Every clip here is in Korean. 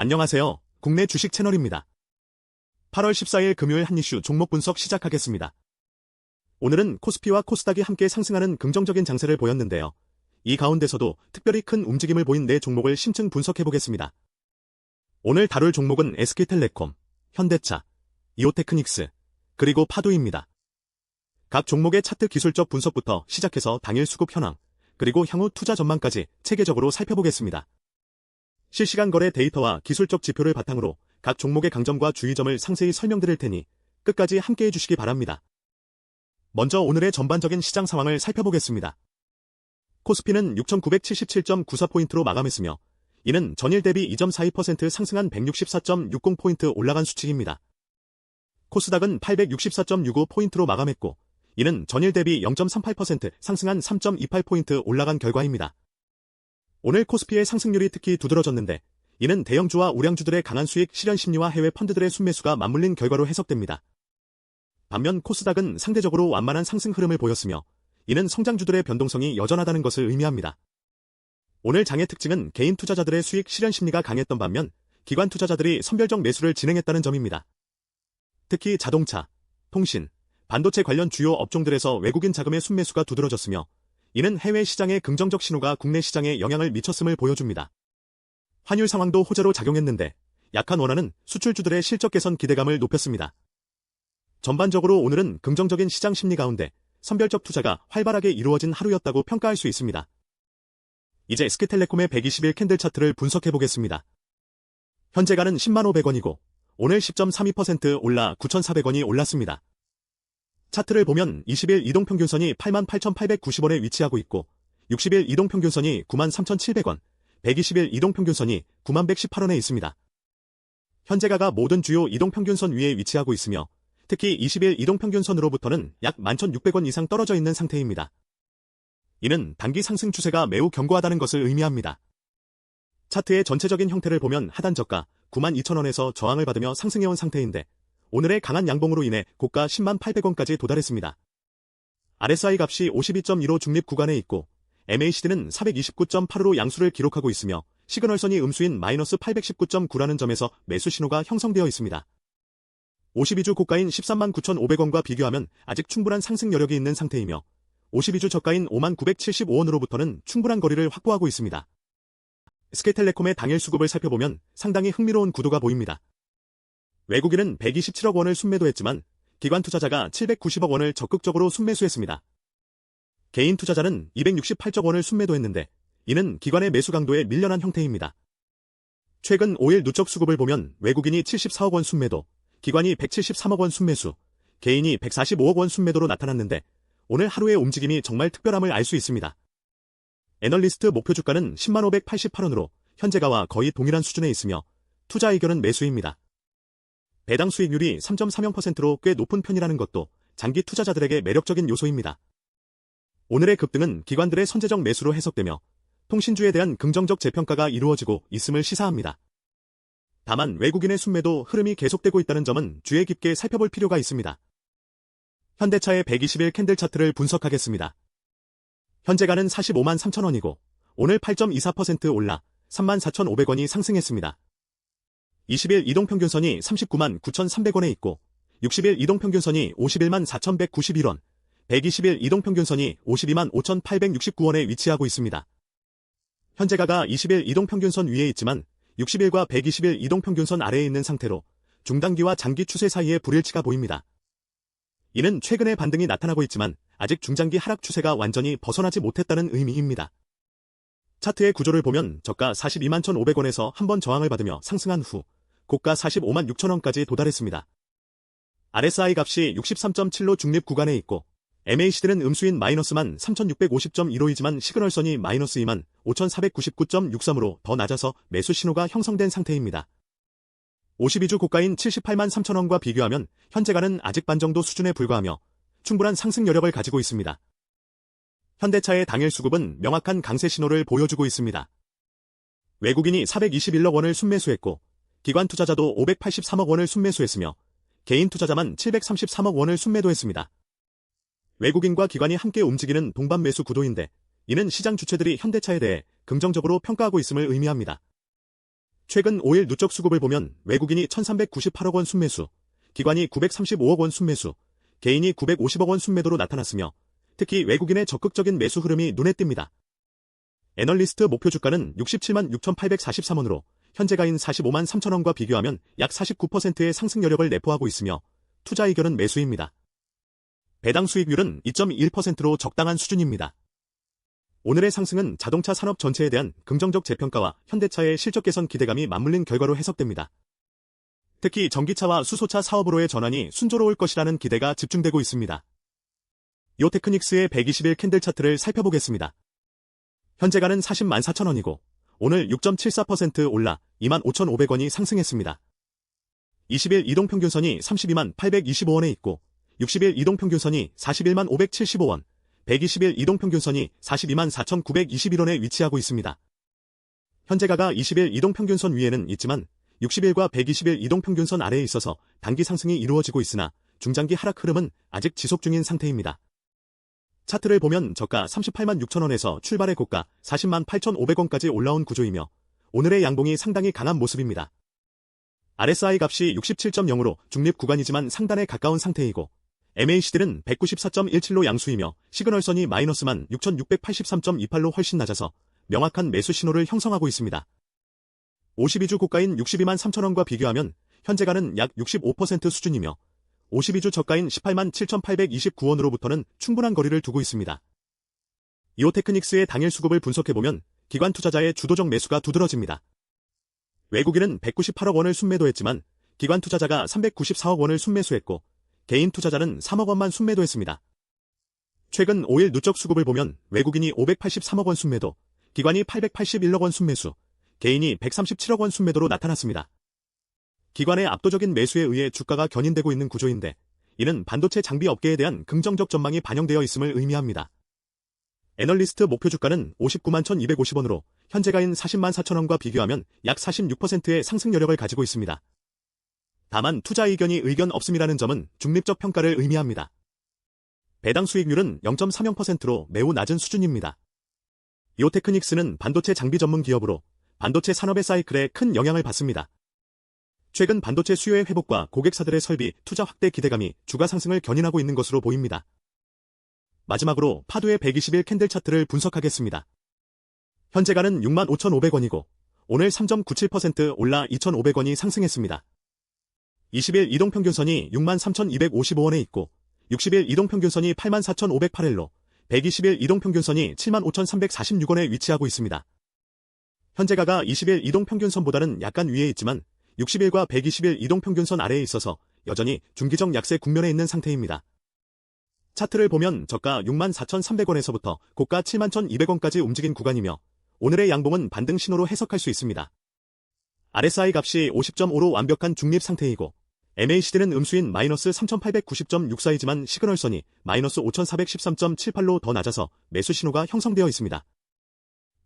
안녕하세요. 국내 주식 채널입니다. 8월 14일 금요일 한이슈 종목 분석 시작하겠습니다. 오늘은 코스피와 코스닥이 함께 상승하는 긍정적인 장세를 보였는데요. 이 가운데서도 특별히 큰 움직임을 보인 네 종목을 심층 분석해보겠습니다. 오늘 다룰 종목은 SK텔레콤, 현대차, 이오테크닉스, 그리고 파도입니다. 각 종목의 차트 기술적 분석부터 시작해서 당일 수급 현황, 그리고 향후 투자 전망까지 체계적으로 살펴보겠습니다. 실시간 거래 데이터와 기술적 지표를 바탕으로 각 종목의 강점과 주의점을 상세히 설명드릴 테니 끝까지 함께해 주시기 바랍니다. 먼저 오늘의 전반적인 시장 상황을 살펴보겠습니다. 코스피는 6,977.94포인트로 마감했으며 이는 전일 대비 2.42% 상승한 164.60포인트 올라간 수치입니다. 코스닥은 864.65포인트로 마감했고 이는 전일 대비 0.38% 상승한 3.28포인트 올라간 결과입니다. 오늘 코스피의 상승률이 특히 두드러졌는데 이는 대형주와 우량주들의 강한 수익 실현 심리와 해외 펀드들의 순매수가 맞물린 결과로 해석됩니다. 반면 코스닥은 상대적으로 완만한 상승 흐름을 보였으며 이는 성장주들의 변동성이 여전하다는 것을 의미합니다. 오늘 장의 특징은 개인 투자자들의 수익 실현 심리가 강했던 반면 기관 투자자들이 선별적 매수를 진행했다는 점입니다. 특히 자동차, 통신, 반도체 관련 주요 업종들에서 외국인 자금의 순매수가 두드러졌으며 이는 해외 시장의 긍정적 신호가 국내 시장에 영향을 미쳤음을 보여줍니다. 환율 상황도 호재로 작용했는데 약한 원화는 수출주들의 실적 개선 기대감을 높였습니다. 전반적으로 오늘은 긍정적인 시장 심리 가운데 선별적 투자가 활발하게 이루어진 하루였다고 평가할 수 있습니다. 이제 SK텔레콤의 120일 캔들 차트를 분석해보겠습니다. 현재가는 105,000원이고 오늘 10.32% 올라 9,400원이 올랐습니다. 차트를 보면 20일 이동평균선이 88,890원에 위치하고 있고 60일 이동평균선이 93,700원, 120일 이동평균선이 9118원에 있습니다. 현재가가 모든 주요 이동평균선 위에 위치하고 있으며 특히 20일 이동평균선으로부터는 약 11,600원 이상 떨어져 있는 상태입니다. 이는 단기 상승 추세가 매우 견고하다는 것을 의미합니다. 차트의 전체적인 형태를 보면 하단 저가 92,000원에서 저항을 받으며 상승해온 상태인데 오늘의 강한 양봉으로 인해 고가 108,000원까지 도달했습니다. RSI 값이 52.15 중립 구간에 있고 MACD는 429.85로 양수를 기록하고 있으며 시그널선이 음수인 마이너스 819.9라는 점에서 매수 신호가 형성되어 있습니다. 52주 고가인 139,500원과 비교하면 아직 충분한 상승 여력이 있는 상태이며 52주 저가인 59,755원으로부터는 충분한 거리를 확보하고 있습니다. SK텔레콤의 당일 수급을 살펴보면 상당히 흥미로운 구도가 보입니다. 외국인은 127억 원을 순매도했지만 기관 투자자가 790억 원을 적극적으로 순매수했습니다. 개인 투자자는 268억 원을 순매도했는데 이는 기관의 매수 강도에 밀려난 형태입니다. 최근 5일 누적 수급을 보면 외국인이 74억 원 순매도, 기관이 173억 원 순매수, 개인이 145억 원 순매도로 나타났는데 오늘 하루의 움직임이 정말 특별함을 알 수 있습니다. 애널리스트 목표 주가는 105,188원으로 현재가와 거의 동일한 수준에 있으며 투자 의견은 매수입니다. 배당 수익률이 3.30%로 꽤 높은 편이라는 것도 장기 투자자들에게 매력적인 요소입니다. 오늘의 급등은 기관들의 선제적 매수로 해석되며 통신주에 대한 긍정적 재평가가 이루어지고 있음을 시사합니다. 다만 외국인의 순매도 흐름이 계속되고 있다는 점은 주의 깊게 살펴볼 필요가 있습니다. 현대차의 120일 캔들 차트를 분석하겠습니다. 현재가는 453,000원이고 오늘 8.24% 올라 34,500원이 상승했습니다. 20일 이동평균선이 399,300원에 있고 60일 이동평균선이 514,191원, 120일 이동평균선이 525,869원에 위치하고 있습니다. 현재가가 20일 이동평균선 위에 있지만 60일과 120일 이동평균선 아래에 있는 상태로 중단기와 장기 추세 사이에 불일치가 보입니다. 이는 최근의 반등이 나타나고 있지만 아직 중장기 하락 추세가 완전히 벗어나지 못했다는 의미입니다. 차트의 구조를 보면 저가 421,500원에서 한번 저항을 받으며 상승한 후 고가 456,000원까지 도달했습니다. RSI 값이 63.7로 중립 구간에 있고 MACD는 음수인 마이너스만 3,650.15이지만 시그널선이 마이너스 25,499.63으로 더 낮아서 매수 신호가 형성된 상태입니다. 52주 고가인 783,000원과 비교하면 현재가는 아직 반 정도 수준에 불과하며 충분한 상승 여력을 가지고 있습니다. 현대차의 당일 수급은 명확한 강세 신호를 보여주고 있습니다. 외국인이 421억 원을 순매수했고 기관 투자자도 583억 원을 순매수했으며 개인 투자자만 733억 원을 순매도했습니다. 외국인과 기관이 함께 움직이는 동반 매수 구도인데 이는 시장 주체들이 현대차에 대해 긍정적으로 평가하고 있음을 의미합니다. 최근 5일 누적 수급을 보면 외국인이 1398억 원 순매수, 기관이 935억 원 순매수, 개인이 950억 원 순매도로 나타났으며 특히 외국인의 적극적인 매수 흐름이 눈에 띕니다. 애널리스트 목표 주가는 67만 6,843원으로 현재가인 45만 3천원과 비교하면 약 49%의 상승 여력을 내포하고 있으며 투자 의견은 매수입니다. 배당 수익률은 2.1%로 적당한 수준입니다. 오늘의 상승은 자동차 산업 전체에 대한 긍정적 재평가와 현대차의 실적 개선 기대감이 맞물린 결과로 해석됩니다. 특히 전기차와 수소차 사업으로의 전환이 순조로울 것이라는 기대가 집중되고 있습니다. 요테크닉스의 120일 캔들 차트를 살펴보겠습니다. 현재가는 40만 4천원이고 오늘 6.74% 올라 25,500원이 상승했습니다. 20일 이동평균선이 32만 825원에 있고 60일 이동평균선이 41만 575원, 120일 이동평균선이 42만 4,921원에 위치하고 있습니다. 현재가가 20일 이동평균선 위에는 있지만 60일과 120일 이동평균선 아래에 있어서 단기 상승이 이루어지고 있으나 중장기 하락 흐름은 아직 지속 중인 상태입니다. 차트를 보면 저가 38만 6천원에서 출발의 고가 40만 8,500원까지 올라온 구조이며 오늘의 양봉이 상당히 강한 모습입니다. RSI 값이 67.0으로 중립 구간이지만 상단에 가까운 상태이고 MACD는 194.17로 양수이며 시그널선이 마이너스만 6,683.28로 훨씬 낮아서 명확한 매수 신호를 형성하고 있습니다. 52주 고가인 62만 3천원과 비교하면 현재가는 약 65% 수준이며 52주 저가인 18만 7,829원으로부터는 충분한 거리를 두고 있습니다. 이오테크닉스의 당일 수급을 분석해보면 기관 투자자의 주도적 매수가 두드러집니다. 외국인은 198억 원을 순매도했지만 기관 투자자가 394억 원을 순매수했고 개인 투자자는 3억 원만 순매도했습니다. 최근 5일 누적 수급을 보면 외국인이 583억 원 순매도, 기관이 881억 원 순매수, 개인이 137억 원 순매도로 나타났습니다. 기관의 압도적인 매수에 의해 주가가 견인되고 있는 구조인데 이는 반도체 장비 업계에 대한 긍정적 전망이 반영되어 있음을 의미합니다. 애널리스트 목표 주가는 59만 1,250원으로 현재가인 40만 4천원과 비교하면 약 46%의 상승 여력을 가지고 있습니다. 다만 투자 의견이 의견 없음이라는 점은 중립적 평가를 의미합니다. 배당 수익률은 0.30%로 매우 낮은 수준입니다. 이오테크닉스는 반도체 장비 전문 기업으로 반도체 산업의 사이클에 큰 영향을 받습니다. 최근 반도체 수요의 회복과 고객사들의 설비, 투자 확대 기대감이 주가 상승을 견인하고 있는 것으로 보입니다. 마지막으로 파도의 120일 캔들 차트를 분석하겠습니다. 현재가는 65,500원이고 오늘 3.97% 올라 2,500원이 상승했습니다. 20일 이동평균선이 63,255원에 있고 60일 이동평균선이 84,508일로 120일 이동평균선이 75,346원에 위치하고 있습니다. 현재가가 20일 이동평균선보다는 약간 위에 있지만 60일과 120일 이동평균선 아래에 있어서 여전히 중기적 약세 국면에 있는 상태입니다. 차트를 보면 저가 64,300원에서부터 고가 71,200원까지 움직인 구간이며 오늘의 양봉은 반등 신호로 해석할 수 있습니다. RSI 값이 50.5로 완벽한 중립 상태이고 MACD는 음수인 마이너스 3,890.64이지만 시그널선이 마이너스 5,413.78로 더 낮아서 매수 신호가 형성되어 있습니다.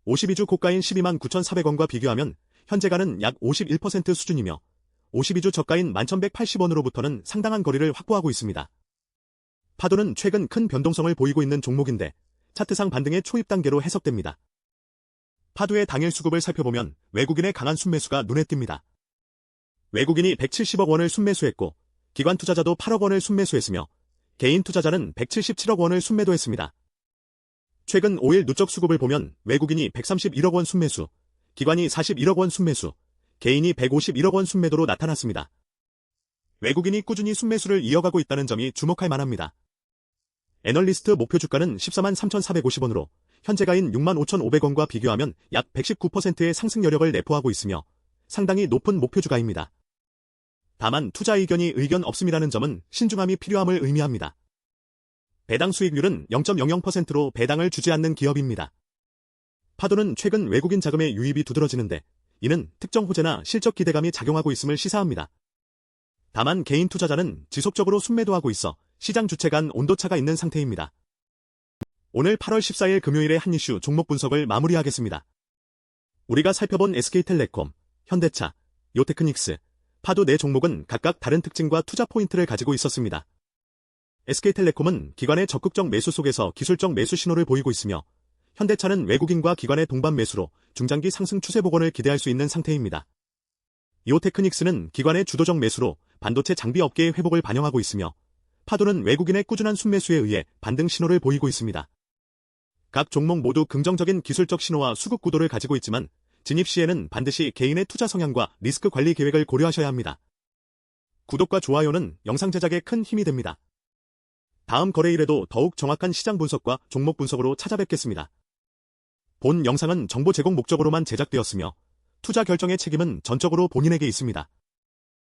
52주 고가인 12만 9,400원과 비교하면 현재가는 약 51% 수준이며 52주 저가인 11,180원으로부터는 상당한 거리를 확보하고 있습니다. 파도는 최근 큰 변동성을 보이고 있는 종목인데 차트상 반등의 초입 단계로 해석됩니다. 파도의 당일 수급을 살펴보면 외국인의 강한 순매수가 눈에 띕니다. 외국인이 170억 원을 순매수했고 기관 투자자도 8억 원을 순매수했으며 개인 투자자는 177억 원을 순매도했습니다. 최근 5일 누적 수급을 보면 외국인이 131억 원 순매수, 기관이 41억 원 순매수, 개인이 151억 원 순매도로 나타났습니다. 외국인이 꾸준히 순매수를 이어가고 있다는 점이 주목할 만합니다. 애널리스트 목표 주가는 14만 3,450원으로 현재가인 6만 5,500원과 비교하면 약 119%의 상승 여력을 내포하고 있으며 상당히 높은 목표 주가입니다. 다만 투자 의견이 의견 없음이라는 점은 신중함이 필요함을 의미합니다. 배당 수익률은 0.00%로 배당을 주지 않는 기업입니다. 파도는 최근 외국인 자금의 유입이 두드러지는데 이는 특정 호재나 실적 기대감이 작용하고 있음을 시사합니다. 다만 개인 투자자는 지속적으로 순매도하고 있어 시장 주체 간 온도차가 있는 상태입니다. 오늘 8월 14일 금요일의 한 이슈 종목 분석을 마무리하겠습니다. 우리가 살펴본 SK텔레콤, 현대차, 요테크닉스, 파도 4종목은 각각 다른 특징과 투자 포인트를 가지고 있었습니다. SK텔레콤은 기관의 적극적 매수 속에서 기술적 매수 신호를 보이고 있으며 현대차는 외국인과 기관의 동반 매수로 중장기 상승 추세 복원을 기대할 수 있는 상태입니다. 이오테크닉스는 기관의 주도적 매수로 반도체 장비 업계의 회복을 반영하고 있으며 파도는 외국인의 꾸준한 순매수에 의해 반등 신호를 보이고 있습니다. 각 종목 모두 긍정적인 기술적 신호와 수급 구도를 가지고 있지만 진입 시에는 반드시 개인의 투자 성향과 리스크 관리 계획을 고려하셔야 합니다. 구독과 좋아요는 영상 제작에 큰 힘이 됩니다. 다음 거래일에도 더욱 정확한 시장 분석과 종목 분석으로 찾아뵙겠습니다. 본 영상은 정보 제공 목적으로만 제작되었으며 투자 결정의 책임은 전적으로 본인에게 있습니다.